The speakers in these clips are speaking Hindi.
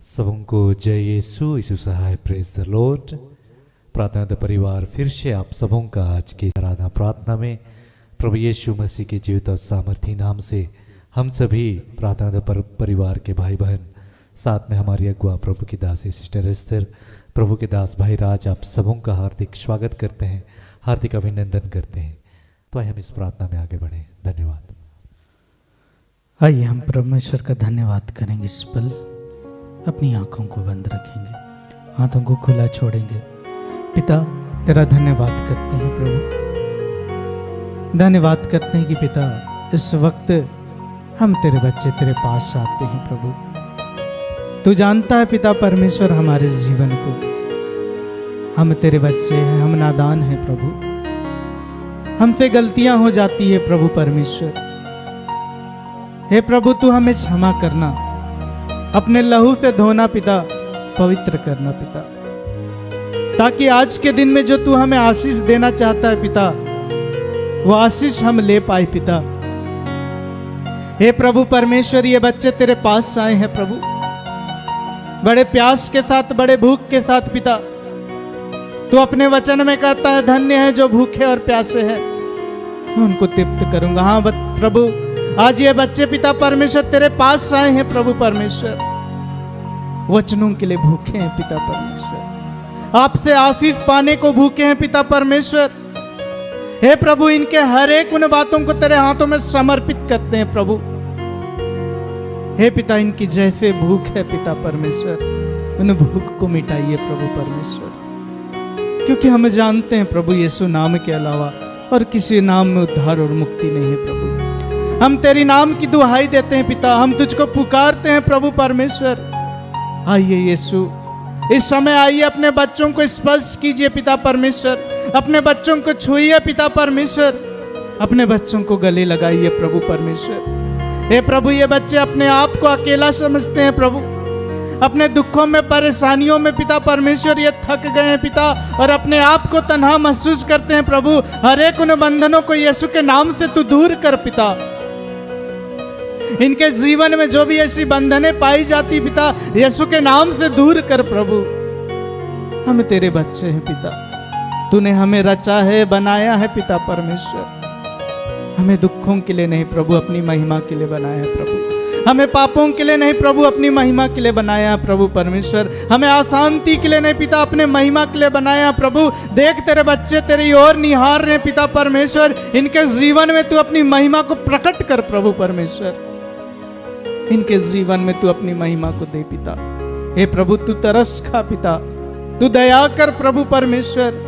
सबको जय यीशु यीशु सहाय प्रेज द लॉर्ड। प्रार्थना परिवार फिर से आप सबों का आज की आराधना प्रार्थना में प्रभु यीशु मसीह के जीवित और सामर्थी नाम से हम सभी प्रार्थना परिवार के भाई बहन, साथ में हमारी अगुआ प्रभु की दासी सिस्टर एस्तर, प्रभु के दास भाई राज, आप सबों का हार्दिक स्वागत करते हैं, हार्दिक अभिनंदन करते हैं। तो आइए हम इस प्रार्थना में आगे बढ़ें। धन्यवाद। आइए हम परमेश्वर का धन्यवाद करेंगे। इस पल अपनी आंखों को बंद रखेंगे, हाथों को खुला छोड़ेंगे। पिता तेरा धन्यवाद करते हैं प्रभु, धन्यवाद करते हैं कि पिता इस वक्त हम तेरे बच्चे तेरे पास आते हैं प्रभु। तू जानता है पिता परमेश्वर हमारे जीवन को, हम तेरे बच्चे हैं, हम नादान हैं प्रभु, हमसे गलतियां हो जाती है प्रभु परमेश्वर। हे प्रभु तू हमें क्षमा करना, अपने लहू से धोना पिता, पवित्र करना पिता, ताकि आज के दिन में जो तू हमें आशीष देना चाहता है पिता, वो आशीष हम ले पाए पिता। हे प्रभु परमेश्वर ये बच्चे तेरे पास आए हैं प्रभु, बड़े प्यास के साथ, बड़े भूख के साथ पिता। तू अपने वचन में कहता है धन्य है जो भूखे और प्यासे हैं, मैं उनको तृप्त करूंगा। हाँ प्रभु आज ये बच्चे पिता परमेश्वर तेरे पास आए हैं प्रभु परमेश्वर, वचनों के लिए भूखे हैं पिता परमेश्वर, आपसे आशीष पाने को भूखे हैं पिता परमेश्वर। हे प्रभु इनके हर एक उन बातों को तेरे हाथों में समर्पित करते हैं प्रभु। हे पिता इनकी जैसे भूख है पिता परमेश्वर, उन भूख को मिटाइए प्रभु परमेश्वर, क्योंकि हम जानते हैं प्रभु यीशु नाम के अलावा और किसी नाम में उद्धार और मुक्ति नहीं है प्रभु। हम तेरी नाम की दुहाई देते हैं पिता, हम तुझको पुकारते हैं प्रभु परमेश्वर। आइए यीशु इस समय आइए, अपने बच्चों को स्पर्श कीजिए पिता परमेश्वर, अपने बच्चों को छुइए पिता परमेश्वर, अपने बच्चों को गले लगाइए प्रभु परमेश्वर। हे प्रभु ये बच्चे अपने आप को अकेला समझते हैं प्रभु, अपने दुखों में परेशानियों में पिता परमेश्वर ये थक गए हैं पिता, और अपने आप को तन्हा महसूस करते हैं प्रभु। हर एक उन बंधनों को यीशु के नाम से तू दूर कर पिता। इनके जीवन में जो भी ऐसी बंधनें पाई जाती पिता, यीशु के नाम से दूर कर प्रभु। हम तेरे बच्चे हैं पिता, तूने हमें रचा है, बनाया है पिता परमेश्वर। हमें दुखों के लिए नहीं प्रभु, अपनी महिमा के लिए बनाया है प्रभु। हमें पापों के लिए नहीं प्रभु, अपनी महिमा के लिए बनाया है प्रभु परमेश्वर। हमें अशांति के लिए नहीं पिता, अपने महिमा के लिए बनाया है प्रभु। देख तेरे बच्चे तेरी ओर निहार रहे पिता परमेश्वर, इनके जीवन में तू अपनी महिमा को प्रकट कर प्रभु परमेश्वर। इनके जीवन में तू अपनी महिमा को दे पिता। हे प्रभु तू तरस खा पिता, तू दया कर प्रभु परमेश्वर।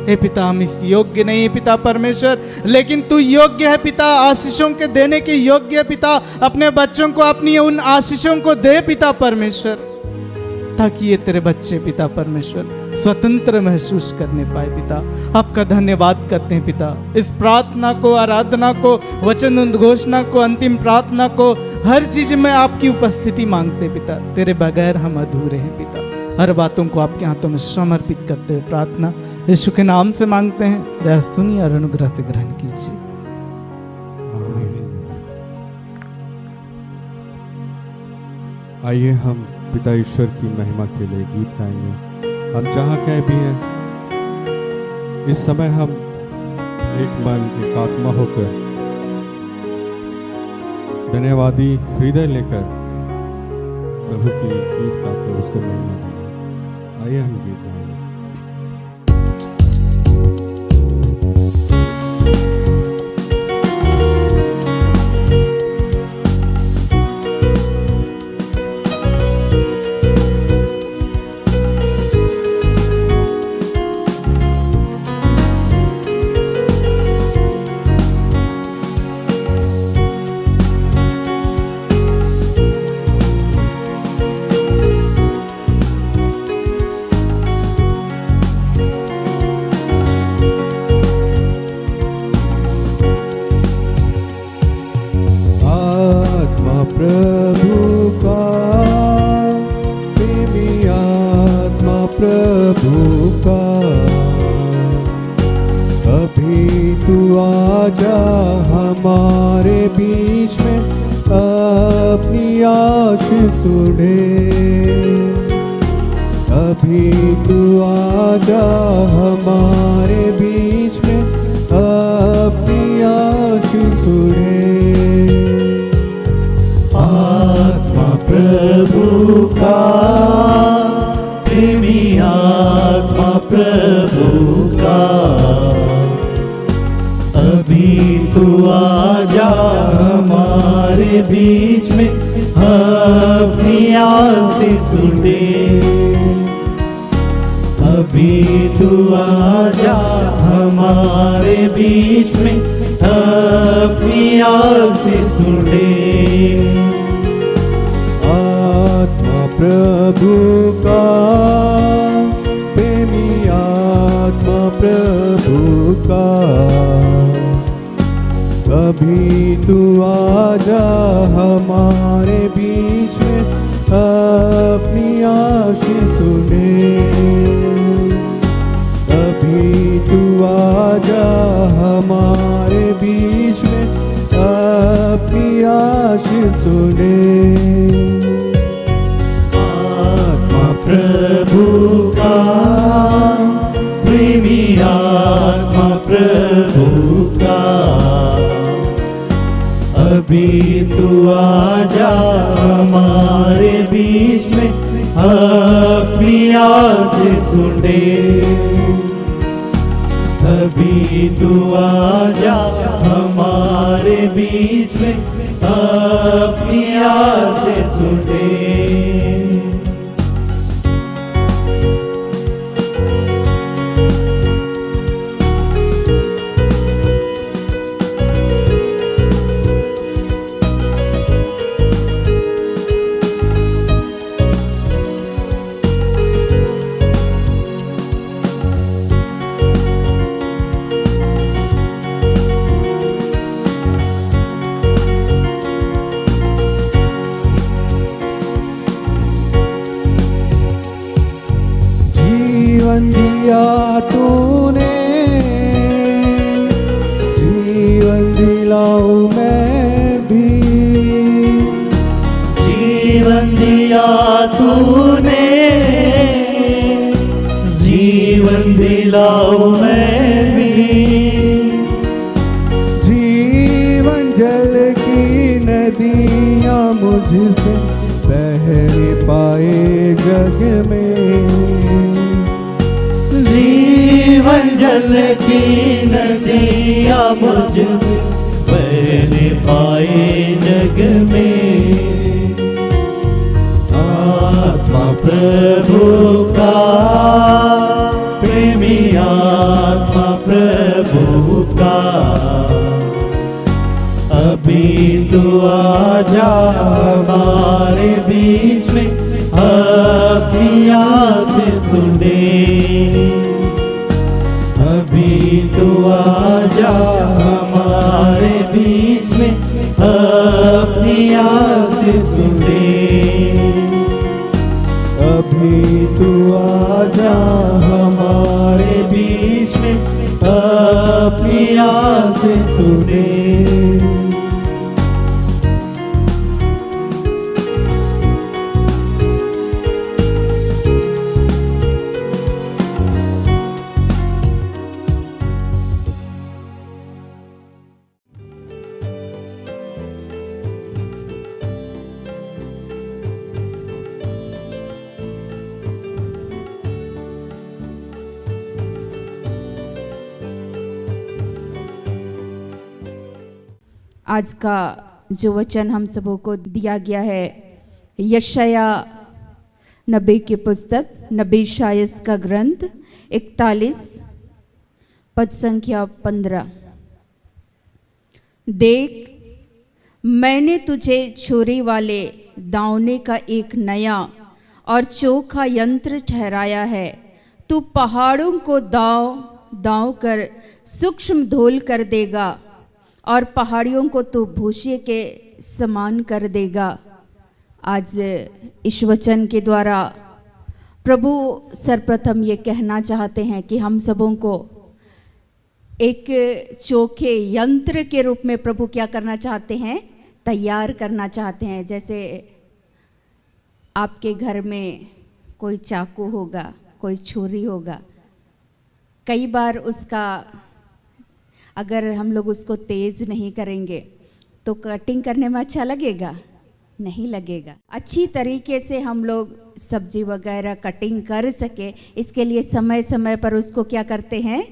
हे पिता हम इस योग्य नहीं है पिता परमेश्वर, लेकिन तू योग्य है पिता, आशीषों के देने के योग्य है पिता। अपने बच्चों को अपनी उन आशीषों को दे पिता परमेश्वर, ताकि ये तेरे बच्चे पिता परमेश्वर स्वतंत्र महसूस करने पाए पिता। आपका धन्यवाद करते हैं पिता, इस प्रार्थना को, आराधना को, वचन उद्घोषणा को, अंतिम प्रार्थना को, हर चीज में आपकी उपस्थिति मांगते पिता। तेरे बगैर हम अधूरे हैं पिता। हर बातों को आपके हाथों में समर्पित करते हुए प्रार्थना यीशु के नाम से मांगते हैं। दया सुनिए और अनुग्रह से ग्रहण कीजिए। आइए हम पिता ईश्वर की महिमा के लिए गीत गाएंगे। हम जहाँ कहीं भी हैं इस समय हम एक मन एक आत्मा होकर धन्यवादी हृदय लेकर प्रभु की गीत गाकर उसको महिमा देंगे। आइए हम गीत गाएंगे। अपनी आशीष सुने। अभी तू आजा हमारे बीच में, अपनी आशीष सुने। आत्मा प्रभु का, प्रेमी आत्मा प्रभु का, अभी तू आजा हमारे बीच में, अपनी आशीष सुने। अभी तू आजा हमारे बीच में, अपनी आशीष सुने। आत्मा प्रभु का, प्रेमी आत्मा प्रभु का, अभी तू आजा हमारे बीच में, अपनी आशीष सुने। अभी तू आजा हमारे बीच में, अपनी आशीष सुने। आत्मा प्रभु का, प्रेमी आत्मा प्रभु का, अभी तू आजा हमारे बीच में, अपनी आशीष सुने। अभी तू आजा हमारे बीच में, अपनी आशीष सुने। जीवन दिया तूने, जीवन दिलाऊं मैं भी। जीवन दिया तूने, जीवन दिलाऊं मैं भी। जीवन जल की नदियाँ मुझसे बह पाए जग में। जीवन जल की नदियाँ मुझसे बहने पाए जग में। आत्मा प्रभु का, प्रेमी आत्मा प्रभु का, अभी तू आजा हमारे बीच में, अपनी आशीष सुने। अभी तू आजा हमारे बीच में, अपनी आशीष सुने। अभी तू आजा हमारे बीच में, अपनी आशीष सुने। आज का जो वचन हम सबों को दिया गया है, यशाया नबी की पुस्तक, नबी शायस का ग्रंथ 41 पद संख्या 15। देख, मैंने तुझे छुरी वाले दावने का एक नया और चोखा यंत्र ठहराया है। तू पहाड़ों को दाव दाव कर सूक्ष्म धूल कर देगा और पहाड़ियों को तो भूसे के समान कर देगा। आज इस वचन के द्वारा प्रभु सर्वप्रथम ये कहना चाहते हैं कि हम सबों को एक चोखे यंत्र के रूप में प्रभु क्या करना चाहते हैं, तैयार करना चाहते हैं। जैसे आपके घर में कोई चाकू होगा, कोई छुरी होगा, कई बार उसका अगर हम लोग उसको तेज़ नहीं करेंगे तो कटिंग करने में अच्छा लगेगा? नहीं लगेगा। अच्छी तरीके से हम लोग सब्जी वगैरह कटिंग कर सके, इसके लिए समय समय पर उसको क्या करते हैं?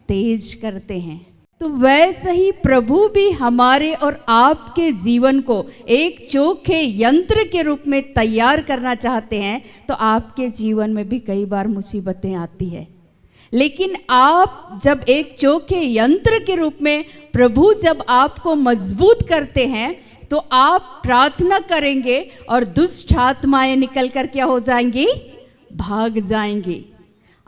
तेज करते हैं। तो वैसे ही प्रभु भी हमारे और आपके जीवन को एक चोखे यंत्र के रूप में तैयार करना चाहते हैं। तो आपके जीवन में भी कई बार मुसीबतें आती है, लेकिन आप जब एक चोखे यंत्र के रूप में प्रभु जब आपको मजबूत करते हैं तो आप प्रार्थना करेंगे और दुष्ट आत्माएं निकल कर क्या हो जाएंगी? भाग जाएंगी।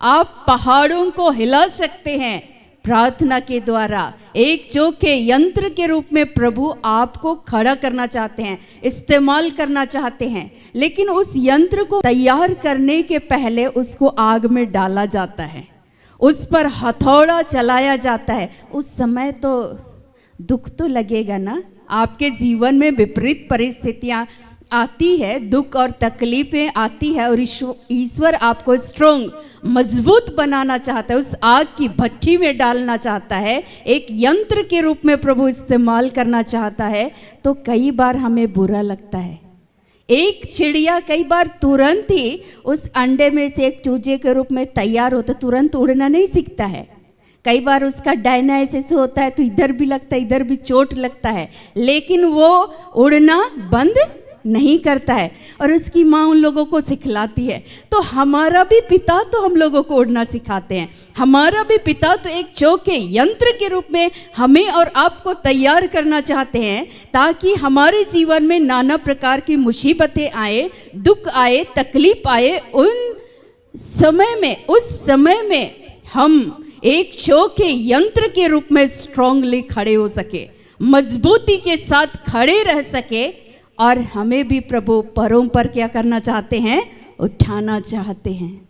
आप पहाड़ों को हिला सकते हैं प्रार्थना के द्वारा। एक चोखे यंत्र के रूप में प्रभु आपको खड़ा करना चाहते हैं, इस्तेमाल करना चाहते हैं, लेकिन उस यंत्र को तैयार करने के पहले उसको आग में डाला जाता है, उस पर हथौड़ा चलाया जाता है। उस समय तो दुख तो लगेगा ना। आपके जीवन में विपरीत परिस्थितियां आती है, दुख और तकलीफें आती है, और ईश्वर आपको स्ट्रोंग मजबूत बनाना चाहता है, उस आग की भट्ठी में डालना चाहता है, एक यंत्र के रूप में प्रभु इस्तेमाल करना चाहता है। तो कई बार हमें बुरा लगता है। एक चिड़िया कई बार तुरंत ही उस अंडे में से एक चूजे के रूप में तैयार होता, तुरंत उड़ना नहीं सीखता है। कई बार उसका डायना ऐसे होता है तो इधर भी लगता है, इधर भी चोट लगता है, लेकिन वो उड़ना बंद नहीं करता है और उसकी माँ उन लोगों को सिखलाती है। तो हमारा भी पिता तो हम लोगों को उड़ना सिखाते हैं। हमारा भी पिता तो एक चोखे यंत्र के रूप में हमें और आपको तैयार करना चाहते हैं, ताकि हमारे जीवन में नाना प्रकार की मुसीबतें आए, दुख आए, तकलीफ आए, उस समय में हम एक चोखे यंत्र के रूप में स्ट्रांगली खड़े हो सके, मजबूती के साथ खड़े रह सके। और हमें भी प्रभु परों पर क्या करना चाहते हैं? उठाना चाहते हैं,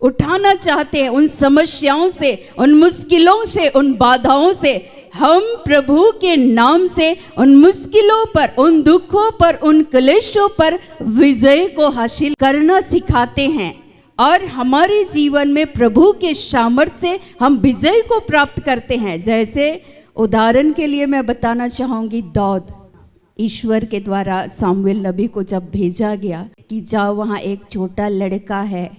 उठाना चाहते हैं। उन समस्याओं से, उन मुश्किलों से, उन बाधाओं से हम प्रभु के नाम से उन मुश्किलों पर, उन दुखों पर, उन क्लेशों पर विजय को हासिल करना सिखाते हैं। और हमारे जीवन में प्रभु के सामर्थ्य से हम विजय को प्राप्त करते हैं। जैसे उदाहरण के लिए मैं बताना चाहूँगी, दाऊद, ईश्वर के द्वारा सामुएल नबी को जब भेजा गया कि जाओ वहाँ एक छोटा लड़का है,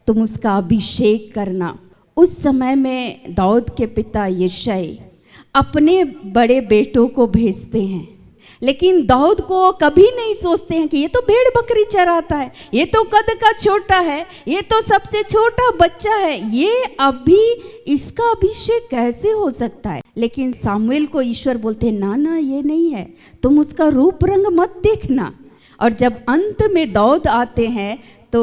तुम उसका अभिषेक करना। उस समय में दाऊद के पिता यिशै अपने बड़े बेटों को भेजते हैं, लेकिन दाऊद को कभी नहीं सोचते हैं कि ये तो भेड़ बकरी चराता है, ये तो कद का छोटा है, ये तो सबसे छोटा बच्चा है, ये अभी इसका अभिषेक कैसे हो सकता है। लेकिन सामुएल को ईश्वर बोलते ना ना, ये नहीं है, तुम उसका रूप रंग मत देखना। और जब अंत में दाऊद आते हैं तो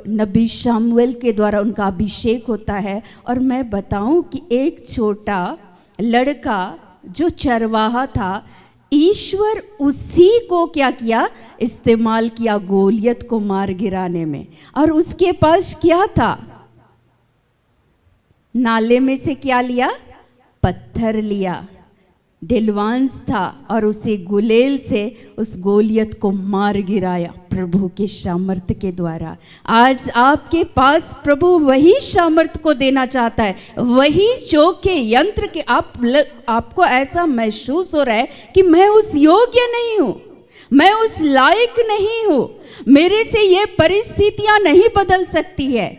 नबी सामुएल के द्वारा उनका अभिषेक होता है। और मैं बताऊं कि एक छोटा लड़का जो चरवाहा था, ईश्वर उसी को क्या किया? इस्तेमाल किया गोलियत को मार गिराने में। और उसके पास क्या था? नाले में से क्या लिया? पत्थर लिया, ढिलवांस था, और उसे गुलेल से उस गोलियत को मार गिराया प्रभु के सामर्थ्य के द्वारा। आज आपके पास प्रभु वही सामर्थ्य को देना चाहता है, वही चोखे यंत्र के। आपको ऐसा महसूस हो रहा है कि मैं उस योग्य नहीं हूँ, मैं उस लायक नहीं हूँ, मेरे से ये परिस्थितियाँ नहीं बदल सकती है,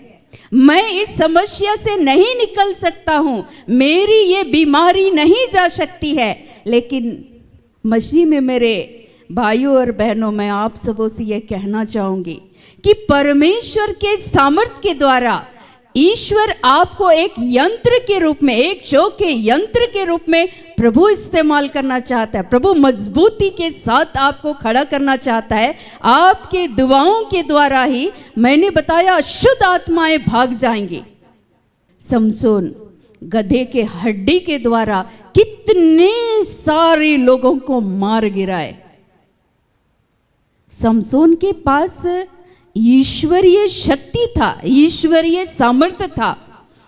मैं इस समस्या से नहीं निकल सकता हूँ, मेरी ये बीमारी नहीं जा सकती है। लेकिन मसीह में मेरे भाइयों और बहनों, मैं आप सबों से ये कहना चाहूँगी कि परमेश्वर के सामर्थ्य के द्वारा ईश्वर आपको एक यंत्र के रूप में, एक चोखे यंत्र के रूप में प्रभु इस्तेमाल करना चाहता है। प्रभु मजबूती के साथ आपको खड़ा करना चाहता है। आपके दुआओं के द्वारा ही, मैंने बताया, अशुद्ध आत्माएं भाग जाएंगी। समसोन गधे के हड्डी के द्वारा कितने सारे लोगों को मार गिराए। समसोन के पास ईश्वरीय शक्ति था, ईश्वरीय सामर्थ्य था।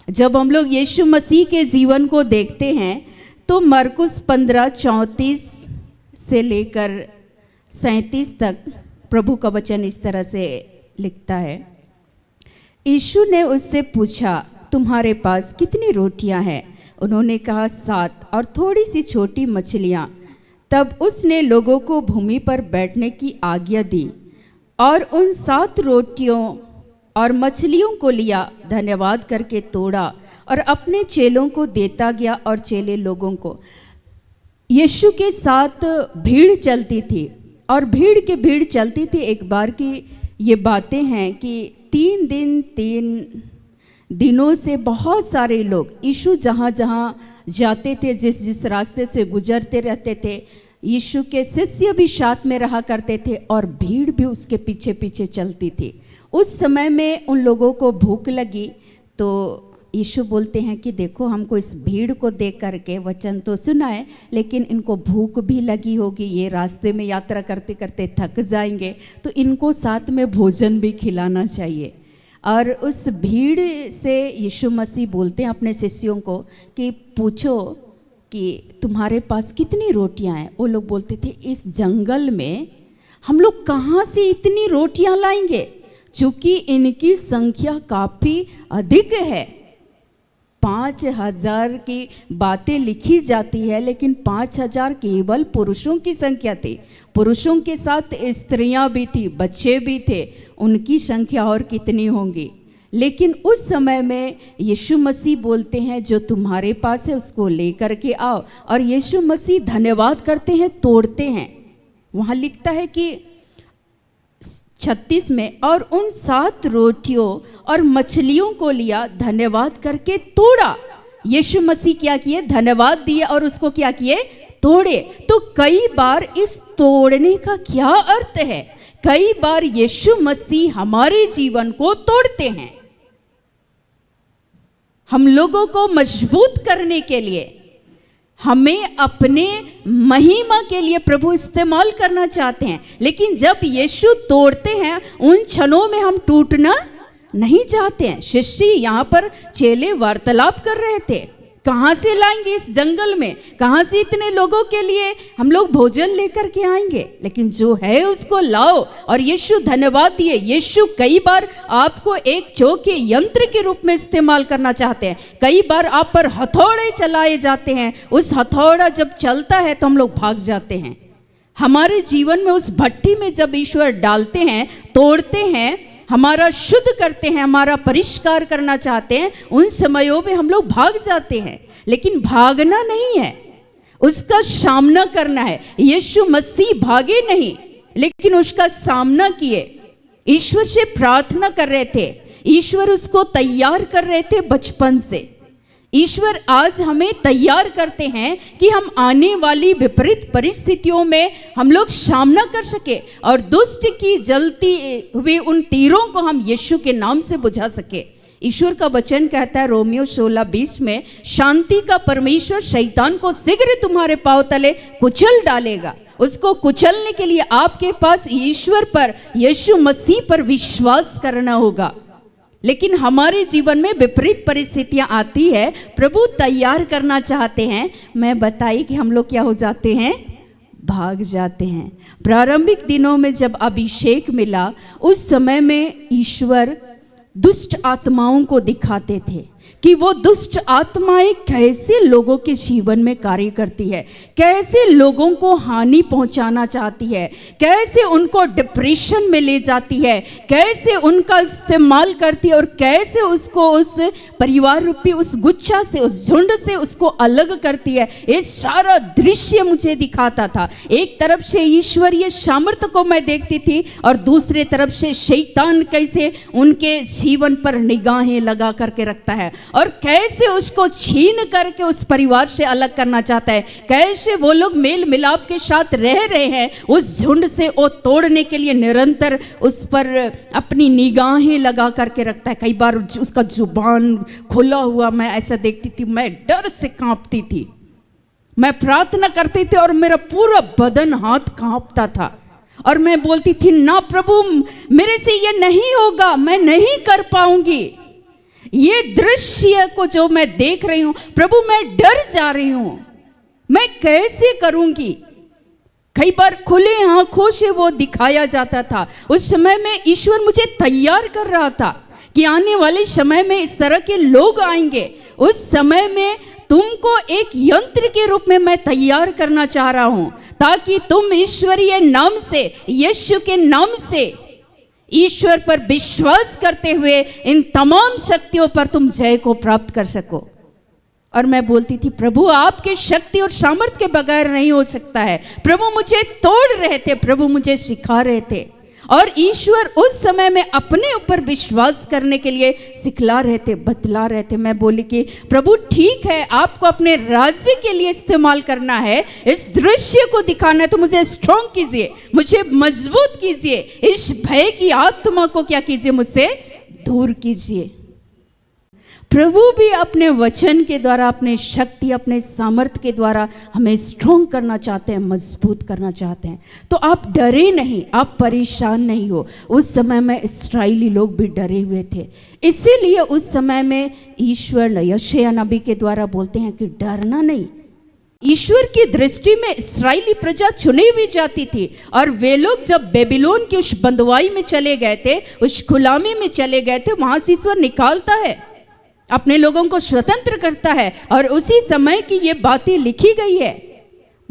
जब हम लोग यीशु मसीह के जीवन को देखते हैं तो मरकुस 15:34 से लेकर 37 तक प्रभु का वचन इस तरह से लिखता है। यीशु ने उससे पूछा, तुम्हारे पास कितनी रोटियां हैं? उन्होंने कहा 7 और थोड़ी सी छोटी मछलियां। तब उसने लोगों को भूमि पर बैठने की आज्ञा दी और उन 7 रोटियों और मछलियों को लिया, धन्यवाद करके तोड़ा और अपने चेलों को देता गया और चेले लोगों को। यीशु के साथ भीड़ चलती थी और भीड़ चलती थी। एक बार की ये बातें हैं कि 3 दिनों से बहुत सारे लोग यीशु जहाँ जाते थे, जिस रास्ते से गुजरते रहते थे, यीशु के शिष्य भी साथ में रहा करते थे और भीड़ भी उसके पीछे पीछे चलती थी। उस समय में उन लोगों को भूख लगी तो यीशु बोलते हैं कि देखो, हमको इस भीड़ को देख करके वचन तो सुना है, लेकिन इनको भूख भी लगी होगी, ये रास्ते में यात्रा करते करते थक जाएंगे, तो इनको साथ में भोजन भी खिलाना चाहिए। और उस भीड़ से यीशु मसीह बोलते हैं अपने शिष्यों को कि पूछो कि तुम्हारे पास कितनी रोटियां हैं? वो लोग बोलते थे, इस जंगल में हम लोग कहाँ से इतनी रोटियां लाएंगे, चूँकि इनकी संख्या काफ़ी अधिक है। 5000 की बातें लिखी जाती है, लेकिन 5000 केवल पुरुषों की संख्या थी। पुरुषों के साथ स्त्रियां भी थी, बच्चे भी थे, उनकी संख्या और कितनी होंगी। लेकिन उस समय में यीशु मसीह बोलते हैं, जो तुम्हारे पास है उसको लेकर के आओ। और यीशु मसीह धन्यवाद करते हैं, तोड़ते हैं। वहाँ लिखता है कि 36 में, और उन 7 रोटियों और मछलियों को लिया, धन्यवाद करके तोड़ा। यीशु मसीह क्या किए? धन्यवाद दिए और उसको क्या किए? तोड़े। तो कई बार इस तोड़ने का क्या अर्थ है? कई बार यीशु मसीह हमारे जीवन को तोड़ते हैं, हम लोगों को मजबूत करने के लिए, हमें अपने महिमा के लिए प्रभु इस्तेमाल करना चाहते हैं। लेकिन जब यीशु तोड़ते हैं, उन क्षणों में हम टूटना नहीं चाहते हैं। शिष्य यहाँ पर चेले वार्तालाप कर रहे थे, कहाँ से लाएंगे इस जंगल में, कहाँ से इतने लोगों के लिए हम लोग भोजन लेकर के आएंगे? लेकिन जो है उसको लाओ। और यीशु धन्यवाद दिए। यीशु कई बार आपको एक चौके यंत्र के रूप में इस्तेमाल करना चाहते हैं। कई बार आप पर हथौड़े चलाए जाते हैं, उस हथौड़ा जब चलता है तो हम लोग भाग जाते हैं। हमारे जीवन में उस भट्टी में जब ईश्वर डालते हैं, तोड़ते हैं, हमारा शुद्ध करते हैं, हमारा परिष्कार करना चाहते हैं, उन समयों में हम लोग भाग जाते हैं। लेकिन भागना नहीं है, उसका सामना करना है। यीशु मसीह भागे नहीं, लेकिन उसका सामना किए। ईश्वर से प्रार्थना कर रहे थे, ईश्वर उसको तैयार कर रहे थे बचपन से। ईश्वर आज हमें तैयार करते हैं कि हम आने वाली विपरीत परिस्थितियों में हम लोग सामना कर सके और दुष्ट की जलती हुई उन तीरों को हम यीशु के नाम से बुझा सके। ईश्वर का वचन कहता है रोमियो 16:20 में, शांति का परमेश्वर शैतान को शीघ्र तुम्हारे पांव तले कुचल डालेगा। उसको कुचलने के लिए आपके पास ईश्वर पर, यीशु मसीह पर विश्वास करना होगा। लेकिन हमारे जीवन में विपरीत परिस्थितियां आती है, प्रभु तैयार करना चाहते हैं। मैं बताई कि हम लोग क्या हो जाते हैं? भाग जाते हैं। प्रारंभिक दिनों में जब अभिषेक मिला, उस समय में ईश्वर दुष्ट आत्माओं को दिखाते थे कि वो दुष्ट आत्माएं कैसे लोगों के जीवन में कार्य करती है, कैसे लोगों को हानि पहुंचाना चाहती है, कैसे उनको डिप्रेशन में ले जाती है, कैसे उनका इस्तेमाल करती है और कैसे उसको उस परिवार रूपी उस गुच्छा से, उस झुंड से उसको अलग करती है। ये सारा दृश्य मुझे दिखाता था। एक तरफ से ईश्वरीय सामर्थ्य को मैं देखती थी और दूसरे तरफ से शैतान कैसे उनके जीवन पर निगाहें लगा करके रखता है और कैसे उसको छीन करके उस परिवार से अलग करना चाहता है। कैसे वो लोग मेल मिलाप के साथ रह रहे हैं, उस झुंड से वो तोड़ने के लिए निरंतर उस पर अपनी निगाहें लगा करके रखता है। कई बार उसका जुबान खुला हुआ मैं ऐसा देखती थी, मैं डर से कांपती थी। मैं प्रार्थना करती थी और मेरा पूरा बदन हाथ कांपता था और मैं बोलती थी, ना प्रभु, मेरे से ये नहीं होगा, मैं नहीं कर पाऊंगी। ये दृश्य को जो मैं देख रही हूं, प्रभु मैं डर जा रही हूं, मैं कैसे करूंगी। कई बार खुले आंखों से वो दिखाया जाता था। उस समय में ईश्वर मुझे तैयार कर रहा था कि आने वाले समय में इस तरह के लोग आएंगे। उस समय में तुमको एक यंत्र के रूप में मैं तैयार करना चाह रहा हूं, ताकि तुम ईश्वरीय नाम से, यीशु के नाम से ईश्वर पर विश्वास करते हुए इन तमाम शक्तियों पर तुम जय को प्राप्त कर सको। और मैं बोलती थी, प्रभु आपके शक्ति और सामर्थ्य के बगैर नहीं हो सकता है। प्रभु मुझे तोड़ रहे थे, प्रभु मुझे सिखा रहे थे, और ईश्वर उस समय में अपने ऊपर विश्वास करने के लिए सिखला रहे थे, बतला रहे थे। मैं बोली कि प्रभु ठीक है, आपको अपने राज्य के लिए इस्तेमाल करना है, इस दृश्य को दिखाना है, तो मुझे स्ट्रॉन्ग कीजिए, मुझे मजबूत कीजिए, इस भय की आत्मा को क्या कीजिए, मुझसे दूर कीजिए। प्रभु भी अपने वचन के द्वारा, अपने शक्ति, अपने सामर्थ्य के द्वारा हमें स्ट्रॉन्ग करना चाहते हैं, मजबूत करना चाहते हैं। तो आप डरे नहीं, आप परेशान नहीं हो। उस समय में इस्राएली लोग भी डरे हुए थे, इसीलिए उस समय में ईश्वर यशायाह नबी के द्वारा बोलते हैं कि डरना नहीं। ईश्वर की दृष्टि में इस्राएली प्रजा चुनी हुई जाती थी, और वे लोग जब बेबीलोन की उस बंदवाई में चले गए थे, उस गुलामी में चले गए थे, वहां से ईश्वर निकालता है, अपने लोगों को स्वतंत्र करता है। और उसी समय की ये बातें लिखी गई है।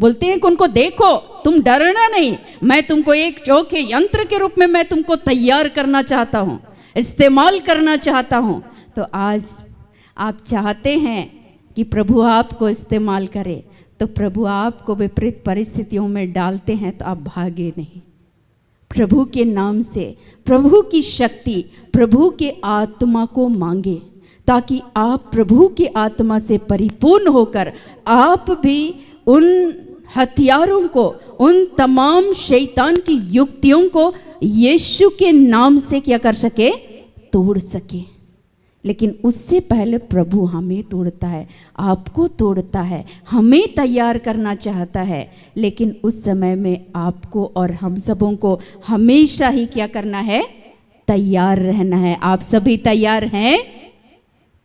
बोलते हैं कि उनको देखो, तुम डरना नहीं, मैं तुमको एक चौके यंत्र के रूप में मैं तुमको तैयार करना चाहता हूँ, इस्तेमाल करना चाहता हूँ। तो आज आप चाहते हैं कि प्रभु आपको इस्तेमाल करे, तो प्रभु आपको विपरीत परिस्थितियों में डालते हैं, तो आप भागे नहीं। प्रभु के नाम से, प्रभु की शक्ति, प्रभु के आत्मा को मांगे, ताकि आप प्रभु की आत्मा से परिपूर्ण होकर आप भी उन हथियारों को, उन तमाम शैतान की युक्तियों को यीशु के नाम से क्या कर सके, तोड़ सके। लेकिन उससे पहले प्रभु हमें तोड़ता है, आपको तोड़ता है, हमें तैयार करना चाहता है। लेकिन उस समय में आपको और हम सबों को हमेशा ही क्या करना है, तैयार रहना है। आप सभी तैयार हैं?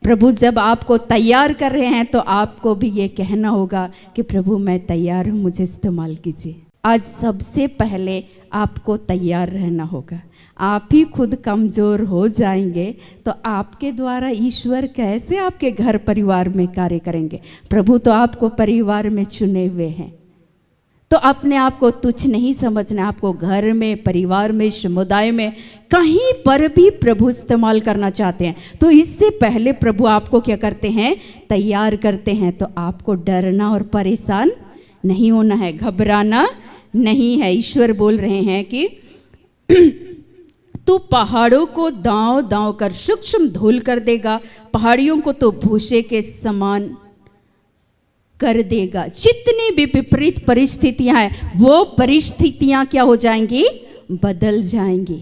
प्रभु जब आपको तैयार कर रहे हैं, तो आपको भी ये कहना होगा कि प्रभु मैं तैयार हूँ, मुझे इस्तेमाल कीजिए। आज सबसे पहले आपको तैयार रहना होगा। आप ही खुद कमज़ोर हो जाएंगे तो आपके द्वारा ईश्वर कैसे आपके घर परिवार में कार्य करेंगे। प्रभु तो आपको परिवार में चुने हुए हैं, तो अपने आप को तुच्छ नहीं समझना। आपको घर में, परिवार में, समुदाय में, कहीं पर भी प्रभु इस्तेमाल करना चाहते हैं। तो इससे पहले प्रभु आपको क्या करते हैं, तैयार करते हैं। तो आपको डरना और परेशान नहीं होना है, घबराना नहीं है। ईश्वर बोल रहे हैं कि तू पहाड़ों को दांव दांव कर सूक्ष्म धूल कर देगा, पहाड़ियों को तो भूसे के समान कर देगा। जितनी भी विपरीत परिस्थितियां हैं, वो परिस्थितियां क्या हो जाएंगी, बदल जाएंगी।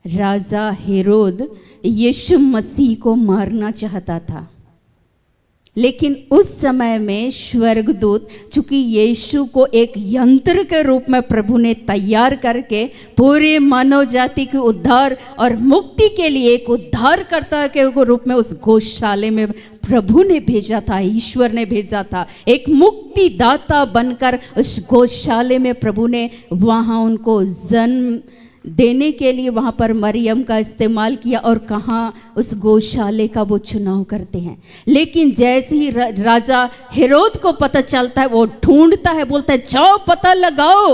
राजा हेरोद यीशु मसीह को मारना चाहता था, लेकिन उस समय में स्वर्गदूत, चूंकि यीशु को एक यंत्र के रूप में प्रभु ने तैयार करके पूरे मानव जाति के उद्धार और मुक्ति के लिए एक उद्धारकर्ता के रूप में उस गौशाले में प्रभु ने भेजा था, ईश्वर ने भेजा था। एक मुक्तिदाता बनकर उस गौशाले में प्रभु ने वहाँ उनको जन्म देने के लिए वहाँ पर मरियम का इस्तेमाल किया, और कहाँ, उस गौशाले का वो चुनाव करते हैं। लेकिन जैसे ही राजा हेरोद को पता चलता है, वो ढूंढता है, बोलता है जाओ पता लगाओ,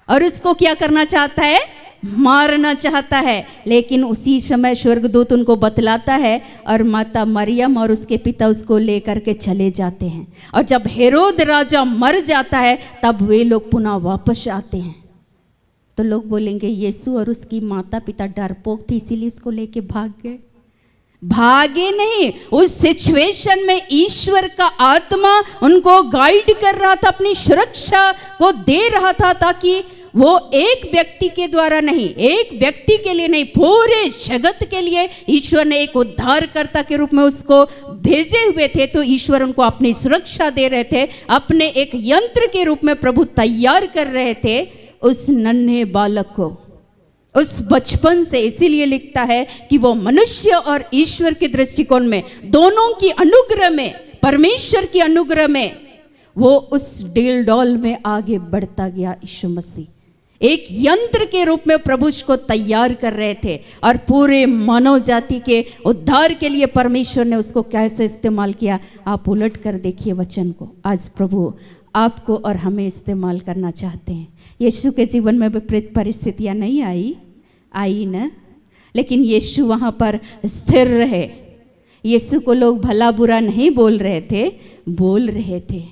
और इसको क्या करना चाहता है, मारना चाहता है। लेकिन उसी समय स्वर्गदूत उनको बतलाता है, और माता मरियम और उसके पिता उसको लेकर के चले जाते हैं। और जब हेरोद राजा मर जाता है, तब वे लोग पुनः वापस आते हैं। तो लोग बोलेंगे यीशु और उसकी माता पिता डरपोक थे, इसीलिए इसको लेके भाग गए। भागे नहीं, उस सिचुएशन में ईश्वर का आत्मा उनको गाइड कर रहा था, अपनी सुरक्षा को दे रहा था, ताकि वो एक व्यक्ति के द्वारा नहीं, एक व्यक्ति के लिए नहीं, पूरे जगत के लिए ईश्वर ने एक उद्धारकर्ता के रूप में उसको भेजे हुए थे। तो ईश्वर उनको अपनी सुरक्षा दे रहे थे, अपने एक यंत्र के रूप में प्रभु तैयार कर रहे थे उस नन्हे बालक को, उस बचपन से। इसीलिए लिखता है कि वो मनुष्य और ईश्वर के दृष्टिकोण में, दोनों की अनुग्रह में, परमेश्वर की अनुग्रह में वो उस डील डॉल में आगे बढ़ता गया। यीशु मसीह एक यंत्र के रूप में प्रभु उसको तैयार कर रहे थे और पूरे मानव जाति के उद्धार के लिए परमेश्वर ने उसको कैसे इस्तेमाल किया। आप उलट कर देखिए वचन को। आज प्रभु आपको और हमें इस्तेमाल करना चाहते हैं। यीशु के जीवन में विपरीत परिस्थितियां नहीं आई ना, लेकिन यीशु वहाँ पर स्थिर रहे। यीशु को लोग भला बुरा नहीं बोल रहे थे।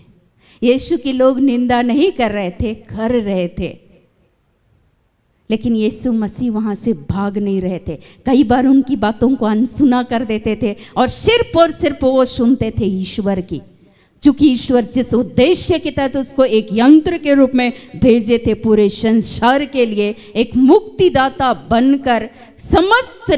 यीशु की लोग निंदा नहीं कर रहे थे, कर रहे थे, लेकिन यीशु मसीह वहाँ से भाग नहीं रहे थे। कई बार उनकी बातों को अनसुना कर देते थे और सिर्फ वो सुनते थे ईश्वर की, चूंकि ईश्वर जिस उद्देश्य के तहत उसको एक यंत्र के रूप में भेजे थे पूरे संसार के लिए, एक मुक्तिदाता बनकर समस्त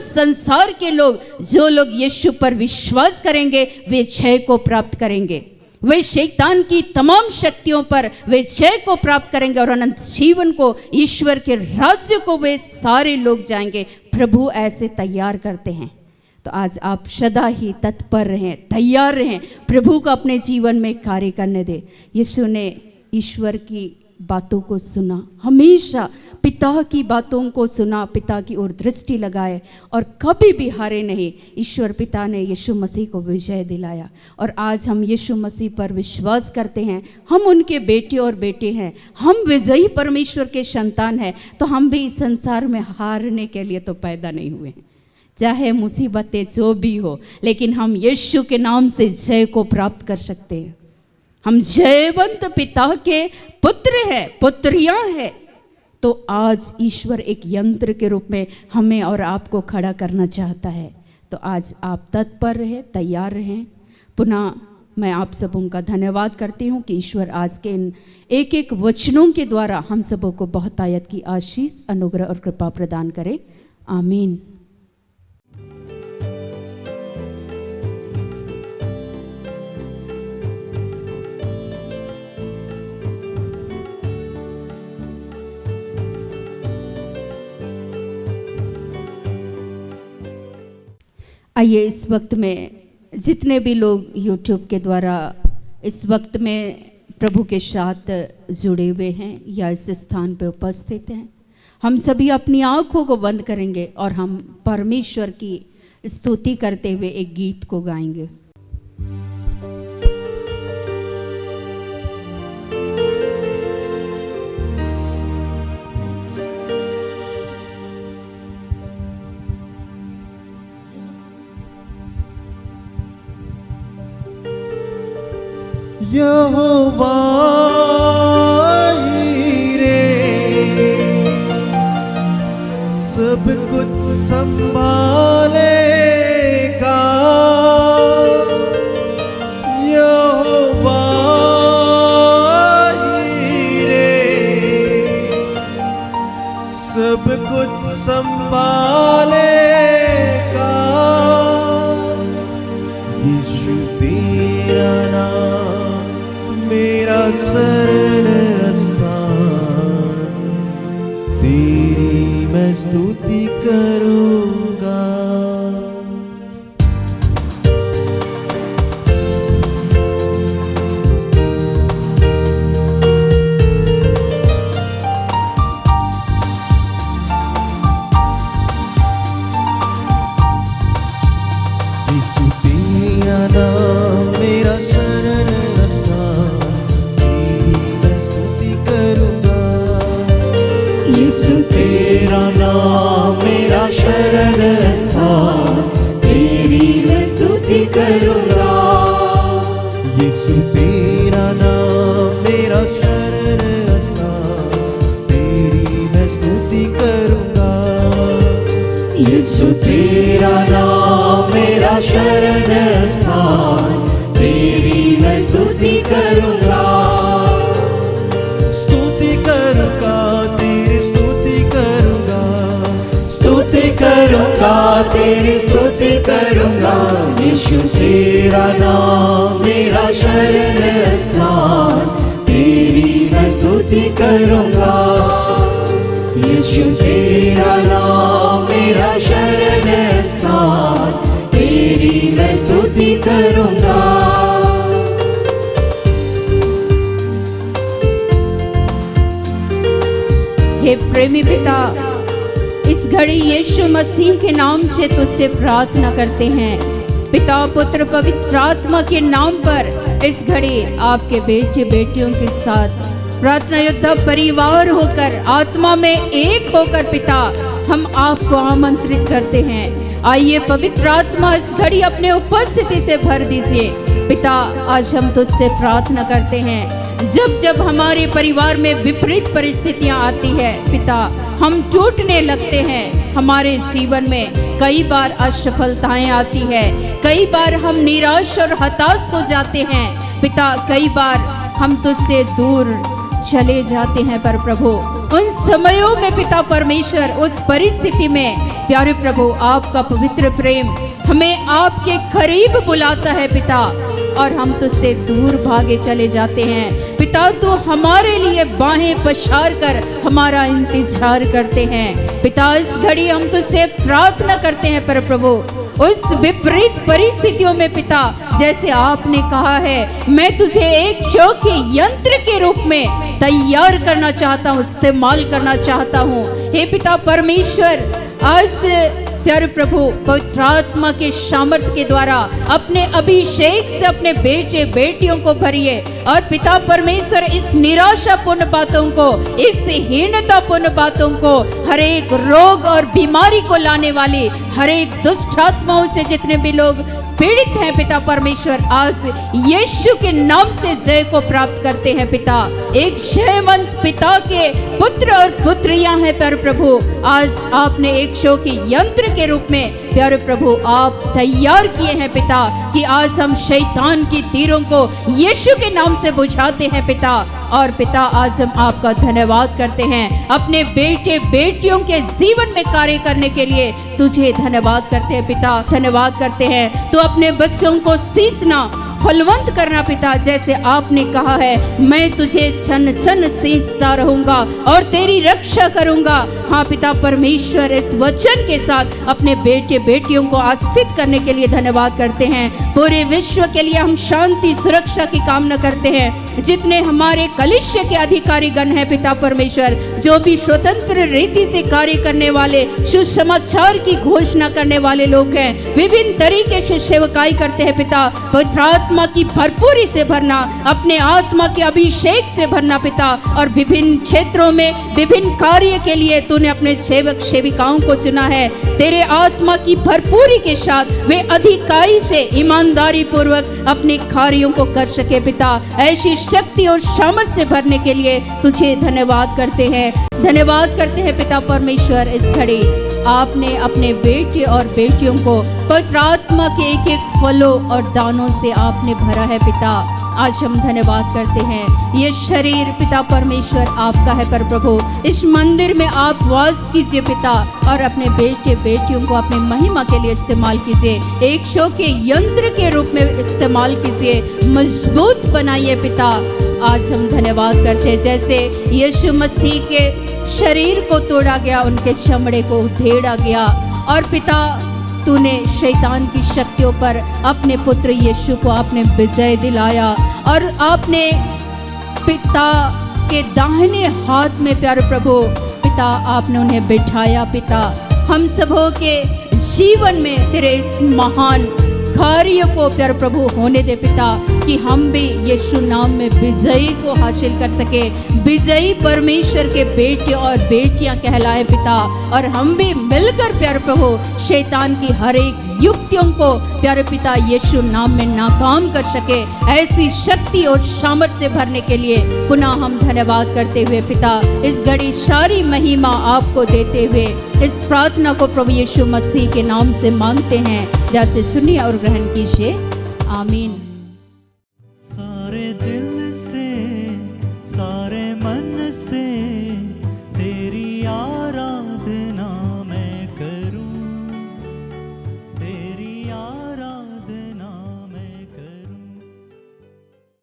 संसार के लोग, जो लोग यीशु पर विश्वास करेंगे वे जय को प्राप्त करेंगे, वे शैतान की तमाम शक्तियों पर वे जय को प्राप्त करेंगे और अनंत जीवन को, ईश्वर के राज्य को वे सारे लोग जाएंगे। प्रभु ऐसे तैयार करते हैं। तो आज आप सदा ही तत्पर रहें, तैयार रहें, प्रभु को अपने जीवन में कार्य करने दे। यीशु ने ईश्वर की बातों को सुना, हमेशा पिता की बातों को सुना, पिता की ओर दृष्टि लगाए और कभी भी हारे नहीं। ईश्वर पिता ने यीशु मसीह को विजय दिलाया और आज हम यीशु मसीह पर विश्वास करते हैं। हम उनके बेटे और बेटे हैं, हम विजयी परमेश्वर के संतान हैं। तो हम भी इस संसार में हारने के लिए तो पैदा नहीं हुए हैं, चाहे मुसीबतें जो भी हो, लेकिन हम यीशु के नाम से जय को प्राप्त कर सकते हैं। हम जयवंत पिता के पुत्र हैं, पुत्रियां हैं। तो आज ईश्वर एक यंत्र के रूप में हमें और आपको खड़ा करना चाहता है। तो आज आप तत्पर रहें, तैयार रहें। पुनः मैं आप सबों का धन्यवाद करती हूँ कि ईश्वर आज के इन एक एक वचनों के द्वारा हम सबों को बहुतायत की आशीष, अनुग्रह और कृपा प्रदान करे। आमीन। आइए इस वक्त में जितने भी लोग YouTube के द्वारा इस वक्त में प्रभु के साथ जुड़े हुए हैं या इस स्थान पे उपस्थित हैं, हम सभी अपनी आँखों को बंद करेंगे और हम परमेश्वर की स्तुति करते हुए एक गीत को गाएंगे। यहोवा रे सब कुछ संभालेगा। यहोवा रे सब कुछ संभालेगा। यीशु तेरा नाम मेरा शरण स्थान, तेरी मैं स्तुति करूंगा। यीशु तेरा नाम मेरा शरण तेरा नाम मेरा शरण स्थान, तेरी मैं स्तुति करूंगा। यीशु तेरा नाम मेरा शरण स्थान, तेरी मैं स्तुति करूंगा। यीशु तेरा नाम मेरा शरण स्थान, तेरी मैं स्तुति करूंगा। स्तुति करूंगा, करूंगा तेरी स्तुति करूंगा। यीशु तेरा नाम मेरा शरण स्थान, तेरी मैं स्तुति करूंगा। यीशु तेरा नाम मेरा शरण स्थान, तेरी मैं स्तुति करूंगा। हे प्रेमी पिता, इस घड़ी यीशु मसीह के नाम से तुझसे प्रार्थना करते हैं। पिता, पुत्र, पवित्र आत्मा के नाम पर इस घड़ी आपके बेटे बेटियों के साथ प्रार्थना योद्धा परिवार होकर, आत्मा में एक होकर पिता हम आपको आमंत्रित करते हैं। आइए पवित्र आत्मा इस घड़ी अपने उपस्थिति से भर दीजिए। पिता, आज हम तुझसे प्रार्थना करते हैं, जब जब हमारे परिवार में विपरीत परिस्थितियां आती है पिता, हम टूटने लगते हैं, हमारे जीवन में कई बार असफलताएं आती है, कई बार हम निराश और हताश हो जाते हैं पिता, कई बार हम तुझसे दूर चले जाते हैं। पर प्रभु, उन समयों में पिता परमेश्वर, उस परिस्थिति में प्यारे प्रभु, आपका पवित्र प्रेम हमें आपके करीब बुलाता है पिता, और हम तुझसे दूर भागे चले जाते हैं पिता। तो हमारे लिए बाहें पछाड़ कर हमारा इंतजार करते हैं पिता। इस घड़ी हम तुझसे प्रार्थना करते हैं पर प्रभु, उस विपरीत परिस्थितियों में पिता, जैसे आपने कहा है, मैं तुझे एक चौके यंत्र के रूप में तैयार करना चाहता हूँ, इस्तेमाल करना चाहता हूँ। हे पिता परमेश्वर, आज प्यारे प्रभु, पवित्र आत्मा के सामर्थ्य के द्वारा अपने अभिषेक से अपने बेटे बेटियों को भरिए, और पिता परमेश्वर इस निराशापूर्ण बातों को, इस हीनतापूर्ण बातों को, हर एक रोग और बीमारी को लाने वाली हर एक दुष्ट आत्माओं से जितने भी लोग पीड़ित हैं पिता परमेश्वर, आज यीशु के नाम से जय को प्राप्त करते हैं पिता। एक जयवंत पिता के पुत्र और पुत्रियां हैं प्यारे प्रभु, आज आपने एक शो के यंत्र के रूप में प्यारे प्रभु आप तैयार किए हैं पिता, कि आज हम शैतान की तीरों को यीशु के नाम से बुझाते हैं पिता। और पिता, आज हम आपका धन्यवाद करते हैं, अपने बेटे बेटियों के जीवन में कार्य करने के लिए तुझे धन्यवाद करते हैं पिता, धन्यवाद करते हैं। तो अपने बच्चों को सींचना, फलवंत करना पिता, जैसे आपने कहा है, मैं तुझे छन छन सींचता रहूंगा और तेरी रक्षा करूंगा। हाँ पिता परमेश्वर, इस वचन के साथ अपने बेटे बेटियों को आशीषित करने के लिए धन्यवाद करते हैं। पूरे विश्व के लिए हम शांति सुरक्षा की कामना करते हैं। जितने हमारे कलिसिया के अधिकारी गण हैं पिता परमेश्वर, जो भी स्वतंत्र रीति से कार्य करने वाले, सुसमाचार की घोषणा करने वाले लोग हैं, विभिन्न तरीके से सेवकाई करते हैं पिता, पवित्र आत्मा की भरपूरी से भरना, अपने आत्मा के अभिषेक से भरना पिता, और विभिन्न क्षेत्रों में विभिन्न कार्य के लिए तूने अपने सेवक सेविकाओं को चुना है। तेरे आत्मा की भरपूरी के साथ वे अधिकारी से ईमानदारी पूर्वक अपने कार्यों को कर सके पिता, ऐसी शक्ति और सामर्थ से भरने के लिए तुझे धन्यवाद करते हैं, धन्यवाद करते हैं पिता परमेश्वर। इस घड़ी आपने अपने बेटे और बेटियों को पवित्र आत्मा के एक एक फलों और दानों से आपने भरा है पिता। आज हम धन्यवाद करते हैं। ये शरीर पिता परमेश्वर आपका है पर प्रभु, इस मंदिर में आप वास कीजिए पिता, और अपने बेटे बेटियों को अपने महिमा के लिए इस्तेमाल कीजिए, एक शो के यंत्र के रूप में इस्तेमाल कीजिए, मजबूत बनाइए पिता। आज हम धन्यवाद करते हैं, जैसे यीशु मसीह के शरीर को तोड़ा गया, उनके चमड़े को उधेड़ा गया, और पिता तूने शैतान की शक्तियों पर अपने पुत्र यीशु को आपने विजय दिलाया, और आपने पिता के दाहिने हाथ में प्यारे प्रभु पिता आपने उन्हें बिठाया पिता। हम सबों के जीवन में तेरे इस महान कार्य को प्यारे प्रभु होने दे पिता, कि हम भी यीशु नाम में विजयी को हासिल कर सके, विजयी परमेश्वर के बेटे और बेटियां कहलाए पिता, और हम भी मिलकर प्यारे प्रभु शैतान की हर एक युक्तियों को प्यारे पिता यीशु नाम में नाकाम कर सके, ऐसी शक्ति और सामर्थ्य से भरने के लिए पुनः हम धन्यवाद करते हुए पिता, इस घड़ी सारी महिमा आपको देते हुए इस प्रार्थना को प्रभु यीशु मसीह के नाम से मांगते हैं, जैसे सुनिए और ग्रहण कीजिए। आमीन।